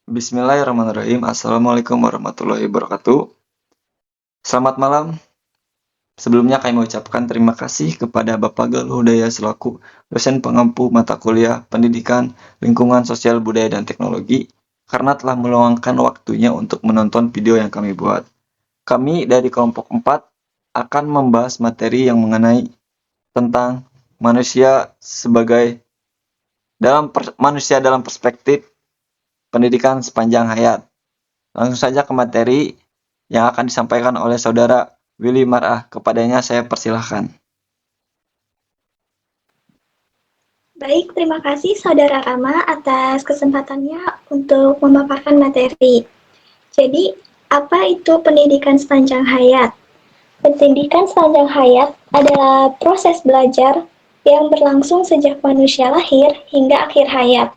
Bismillahirrahmanirrahim. Assalamualaikum warahmatullahi wabarakatuh. Selamat malam. Sebelumnya kami mengucapkan terima kasih kepada Bapak Galuh Hudaya selaku dosen pengampu mata kuliah Pendidikan, Lingkungan Sosial Budaya dan Teknologi karena telah meluangkan waktunya untuk menonton video yang kami buat. Kami dari kelompok 4 akan membahas materi yang mengenai tentang manusia dalam perspektif pendidikan sepanjang hayat. Langsung saja ke materi yang akan disampaikan oleh Saudara Willy Mar'ah. Kepadanya saya persilahkan. Baik, terima kasih Saudara Rama atas kesempatannya untuk memaparkan materi. Jadi, apa itu pendidikan sepanjang hayat? Pendidikan sepanjang hayat adalah proses belajar yang berlangsung sejak manusia lahir hingga akhir hayat.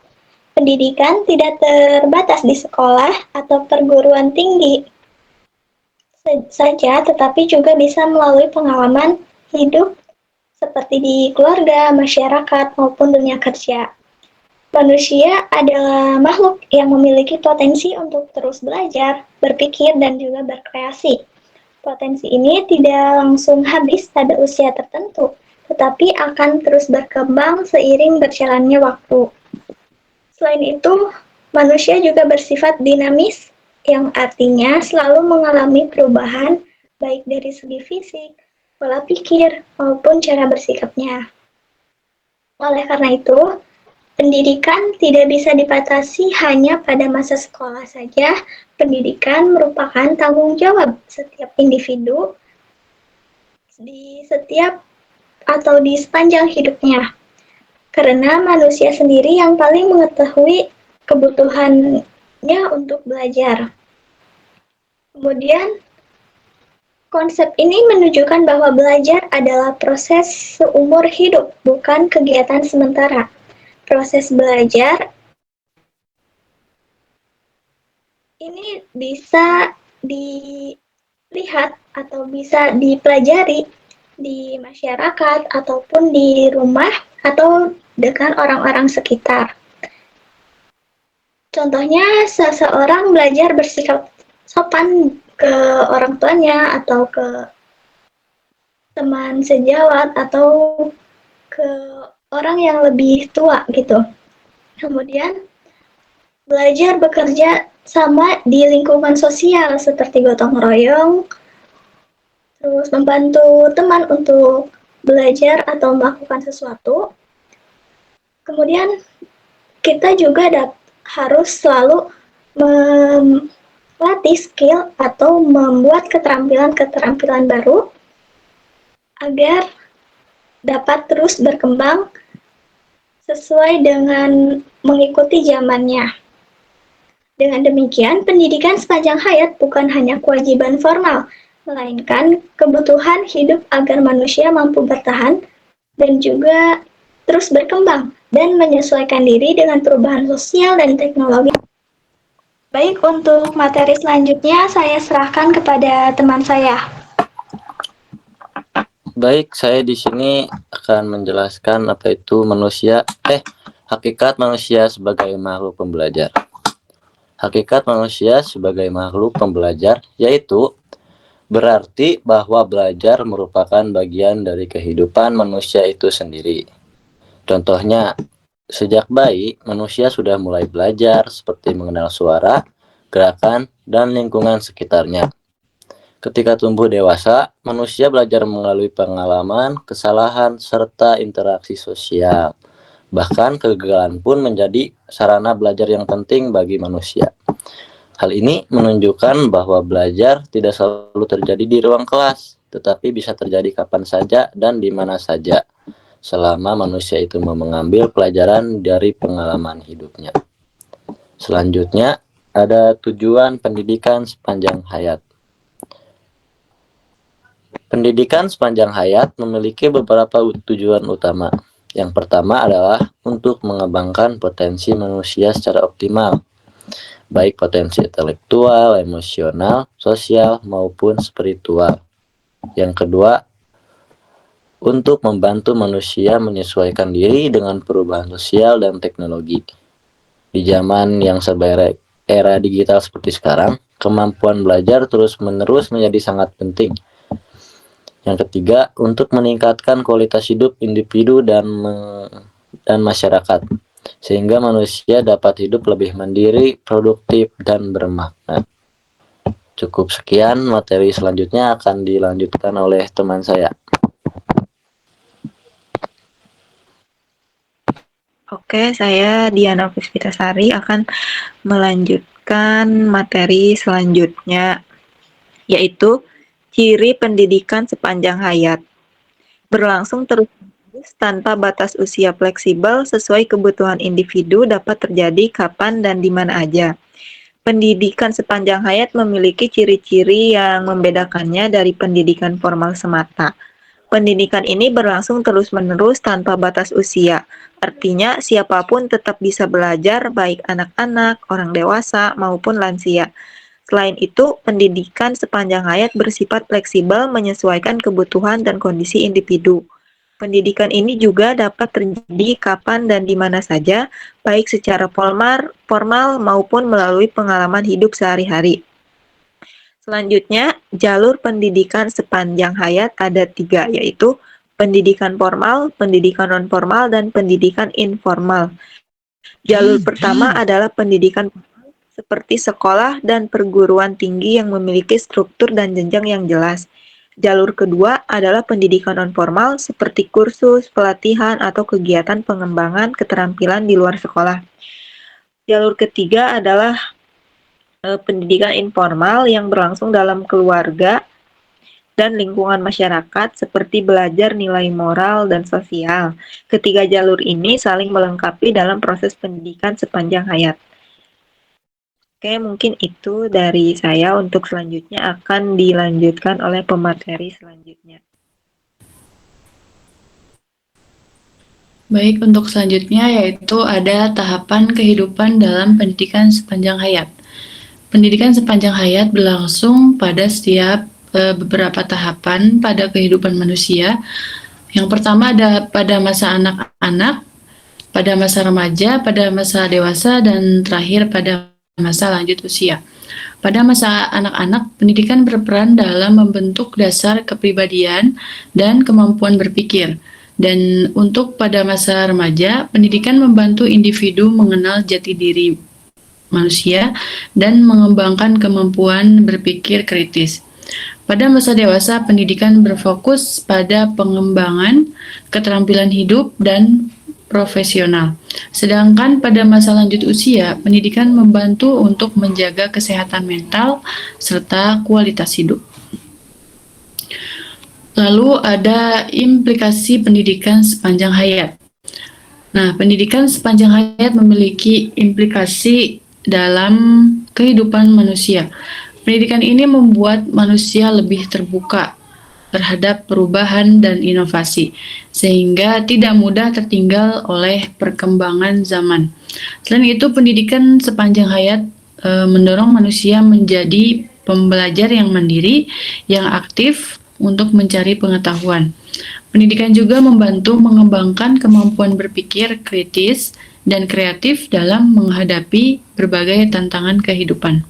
Pendidikan tidak terbatas di sekolah atau perguruan tinggi saja, tetapi juga bisa melalui pengalaman hidup seperti di keluarga, masyarakat, maupun dunia kerja. Manusia adalah makhluk yang memiliki potensi untuk terus belajar, berpikir, dan juga berkreasi. Potensi ini tidak langsung habis pada usia tertentu, tetapi akan terus berkembang seiring berjalannya waktu. Selain itu, manusia juga bersifat dinamis, yang artinya selalu mengalami perubahan baik dari segi fisik, pola pikir, maupun cara bersikapnya. Oleh karena itu, pendidikan tidak bisa dibatasi hanya pada masa sekolah saja. Pendidikan merupakan tanggung jawab setiap individu di setiap atau di sepanjang hidupnya. Karena manusia sendiri yang paling mengetahui kebutuhannya untuk belajar. Kemudian, konsep ini menunjukkan bahwa belajar adalah proses seumur hidup, bukan kegiatan sementara. Proses belajar ini bisa dilihat atau bisa dipelajari di masyarakat ataupun di rumah atau dengan orang-orang sekitar. Contohnya, seseorang belajar bersikap sopan ke orang tuanya atau ke teman sejawat atau ke orang yang lebih tua gitu. Kemudian belajar bekerja sama di lingkungan sosial seperti gotong royong, terus membantu teman untuk belajar atau melakukan sesuatu. Kemudian kita juga harus selalu melatih skill atau membuat keterampilan-keterampilan baru agar dapat terus berkembang sesuai dengan mengikuti zamannya. Dengan demikian, pendidikan sepanjang hayat bukan hanya kewajiban formal, melainkan kebutuhan hidup agar manusia mampu bertahan dan juga terus berkembang dan menyesuaikan diri dengan perubahan sosial dan teknologi. Baik, untuk materi selanjutnya saya serahkan kepada teman saya. Baik, saya di sini akan menjelaskan apa itu hakikat manusia sebagai makhluk pembelajar. Hakikat manusia sebagai makhluk pembelajar yaitu berarti bahwa belajar merupakan bagian dari kehidupan manusia itu sendiri. Contohnya, sejak bayi, manusia sudah mulai belajar seperti mengenal suara, gerakan, dan lingkungan sekitarnya. Ketika tumbuh dewasa, manusia belajar melalui pengalaman, kesalahan, serta interaksi sosial. Bahkan kegagalan pun menjadi sarana belajar yang penting bagi manusia. Hal ini menunjukkan bahwa belajar tidak selalu terjadi di ruang kelas, tetapi bisa terjadi kapan saja dan di mana saja, selama manusia itu mau mengambil pelajaran dari pengalaman hidupnya. Selanjutnya, ada tujuan pendidikan sepanjang hayat. Pendidikan sepanjang hayat memiliki beberapa tujuan utama. Yang pertama adalah untuk mengembangkan potensi manusia secara optimal, baik potensi intelektual, emosional, sosial, maupun spiritual. Yang kedua, untuk membantu manusia menyesuaikan diri dengan perubahan sosial dan teknologi. Di zaman yang serba era digital seperti sekarang, kemampuan belajar terus-menerus menjadi sangat penting. Yang ketiga, untuk meningkatkan kualitas hidup individu dan masyarakat, sehingga manusia dapat hidup lebih mandiri, produktif, dan bermakna. Cukup sekian, materi selanjutnya akan dilanjutkan oleh teman saya. Oke, saya Diana Puspitasari akan melanjutkan materi selanjutnya, yaitu ciri pendidikan sepanjang hayat. Berlangsung terus tanpa batas usia, fleksibel sesuai kebutuhan individu, dapat terjadi kapan dan di mana aja. Pendidikan sepanjang hayat memiliki ciri-ciri yang membedakannya dari pendidikan formal semata. Pendidikan ini berlangsung terus-menerus tanpa batas usia. Artinya, siapapun tetap bisa belajar, baik anak-anak, orang dewasa, maupun lansia. Selain itu, pendidikan sepanjang hayat bersifat fleksibel menyesuaikan kebutuhan dan kondisi individu. Pendidikan ini juga dapat terjadi kapan dan di mana saja, baik secara formal maupun melalui pengalaman hidup sehari-hari. Selanjutnya, jalur pendidikan sepanjang hayat ada 3, yaitu pendidikan formal, pendidikan non-formal, dan pendidikan informal. Jalur pertama adalah pendidikan formal, seperti sekolah dan perguruan tinggi yang memiliki struktur dan jenjang yang jelas. Jalur kedua adalah pendidikan non-formal, seperti kursus, pelatihan, atau kegiatan pengembangan keterampilan di luar sekolah. Jalur ketiga adalah pendidikan informal yang berlangsung dalam keluarga dan lingkungan masyarakat, seperti belajar nilai moral dan sosial. Ketiga jalur ini saling melengkapi dalam proses pendidikan sepanjang hayat. Oke, mungkin itu dari saya. Untuk selanjutnya akan dilanjutkan oleh pemateri selanjutnya. Baik, untuk selanjutnya yaitu ada tahapan kehidupan dalam pendidikan sepanjang hayat. Pendidikan sepanjang hayat berlangsung pada setiap beberapa tahapan pada kehidupan manusia. Yang pertama ada pada masa anak-anak, pada masa remaja, pada masa dewasa, dan terakhir pada masa lanjut usia. Pada masa anak-anak, pendidikan berperan dalam membentuk dasar kepribadian dan kemampuan berpikir. Dan untuk pada masa remaja, pendidikan membantu individu mengenal jati diri manusia dan mengembangkan kemampuan berpikir kritis. Pada masa dewasa, pendidikan berfokus pada pengembangan keterampilan hidup dan profesional. Sedangkan pada masa lanjut usia, pendidikan membantu untuk menjaga kesehatan mental serta kualitas hidup. Lalu ada implikasi pendidikan sepanjang hayat. Nah, pendidikan sepanjang hayat memiliki implikasi dalam kehidupan manusia. Pendidikan ini membuat manusia lebih terbuka terhadap perubahan dan inovasi, sehingga tidak mudah tertinggal oleh perkembangan zaman. Selain itu, pendidikan sepanjang hayat mendorong manusia menjadi pembelajar yang mandiri, yang aktif untuk mencari pengetahuan. Pendidikan juga membantu mengembangkan kemampuan berpikir kritis dan kreatif dalam menghadapi berbagai tantangan kehidupan.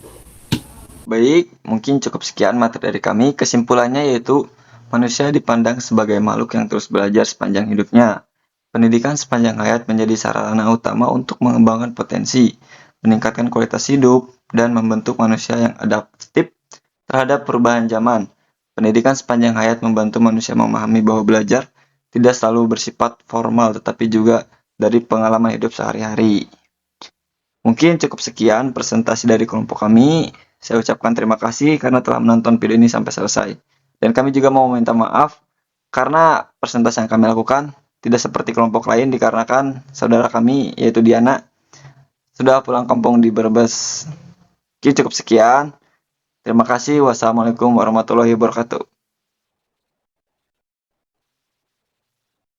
Baik, mungkin cukup sekian materi dari kami. Kesimpulannya yaitu manusia dipandang sebagai makhluk yang terus belajar sepanjang hidupnya. Pendidikan sepanjang hayat menjadi sarana utama untuk mengembangkan potensi, meningkatkan kualitas hidup, dan membentuk manusia yang adaptif terhadap perubahan zaman. Pendidikan sepanjang hayat membantu manusia memahami bahwa belajar tidak selalu bersifat formal, tetapi juga dari pengalaman hidup sehari-hari. Mungkin cukup sekian presentasi dari kelompok kami. Saya ucapkan terima kasih karena telah menonton video ini sampai selesai. Dan kami juga mau meminta maaf karena presentasi yang kami lakukan tidak seperti kelompok lain dikarenakan saudara kami yaitu Diana sudah pulang kampung di Brebes. Oke, cukup sekian. Terima kasih. Wassalamualaikum warahmatullahi wabarakatuh.